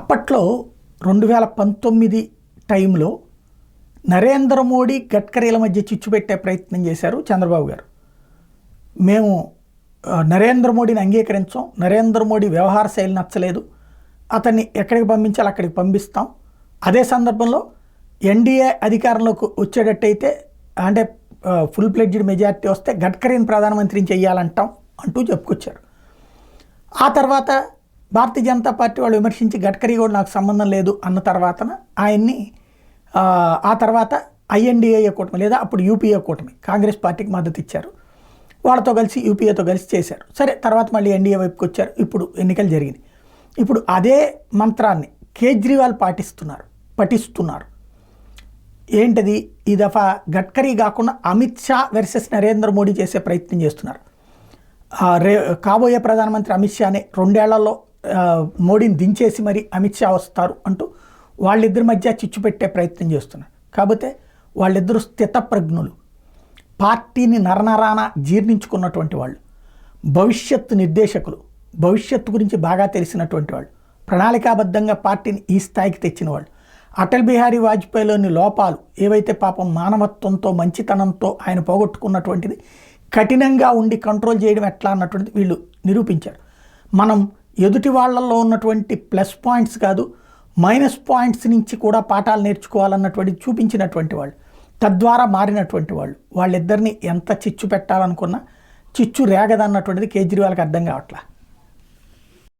అప్పట్లో 2019 టైంలో నరేంద్ర మోడీ గడ్కరీల మధ్య చిచ్చు పెట్టే ప్రయత్నం చేశారు చంద్రబాబు గారు. మేము నరేంద్ర మోడీని అంగీకరించాం, నరేంద్ర మోడీ వ్యవహార శైలి నచ్చలేదు, అతన్ని ఎక్కడికి పంపించాలి అక్కడికి పంపిస్తాం, అదే సందర్భంలో ఎన్డీఏ అధికారంలోకి వచ్చేటట్టయితే అంటే ఫుల్ ప్లెడ్జ్డ్ మెజారిటీ వస్తే గడ్కరీని ప్రధానమంత్రిని చెయ్యాలంటాం అంటూ చెప్పుకొచ్చారు. ఆ తర్వాత భారతీయ జనతా పార్టీ వాళ్ళు విమర్శించి గడ్కరీ కూడా నాకు సంబంధం లేదు అన్న తర్వాతన ఆయన్ని ఆ తర్వాత ఐఎన్డీఏ కూటమి లేదా అప్పుడు యూపీఏ కూటమి కాంగ్రెస్ పార్టీకి మద్దతు ఇచ్చారు. వాళ్ళతో కలిసి యూపీఏతో కలిసి చేశారు. సరే, తర్వాత మళ్ళీ ఎన్డీఏ వైపుకి వచ్చారు. ఇప్పుడు ఎన్నికలు జరిగినాయి. ఇప్పుడు అదే మంత్రాన్ని కేజ్రీవాల్ పఠిస్తున్నారు. ఏంటది? ఈ దఫా గడ్కరీ కాకుండా అమిత్ షా వర్సెస్ నరేంద్ర మోడీ చేసే ప్రయత్నం చేస్తున్నారు. కాబోయే ప్రధానమంత్రి అమిత్ షాని 2 ఏళ్లలో మోడీని దించేసి మరి అమిత్ షా వస్తారు అంటూ వాళ్ళిద్దరి మధ్య చిచ్చు పెట్టే ప్రయత్నం చేస్తున్నారు. కాకపోతే వాళ్ళిద్దరూ స్థితప్రజ్ఞులు, పార్టీని నరనరాన జీర్ణించుకున్నటువంటి వాళ్ళు, భవిష్యత్తు నిర్దేశకులు, భవిష్యత్తు గురించి బాగా తెలిసినటువంటి వాళ్ళు, ప్రణాళికాబద్ధంగా పార్టీని ఈ స్థాయికి తెచ్చిన వాళ్ళు. అటల్ బిహారీ వాజ్పేయిలోని లోపాలు ఏవైతే పాపం మానవత్వంతో మంచితనంతో ఆయన పోగొట్టుకున్నటువంటిది కఠినంగా ఉండి కంట్రోల్ చేయడం ఎట్లా అన్నటువంటిది వీళ్ళు నిరూపించారు. మనం ఎదుటి వాళ్ళల్లో ఉన్నటువంటి ప్లస్ పాయింట్స్ కాదు, మైనస్ పాయింట్స్ నుంచి కూడా పాఠాలు నేర్చుకోవాలన్నటువంటి చూపించినటువంటి వాళ్ళు, తద్వారా మారినటువంటి వాళ్ళు. వాళ్ళిద్దరిని ఎంత చిచ్చు పెట్టాలనుకున్నా చిచ్చు రేగదన్నటువంటిది కేజ్రీవాల్కి అర్థం కావట్లా.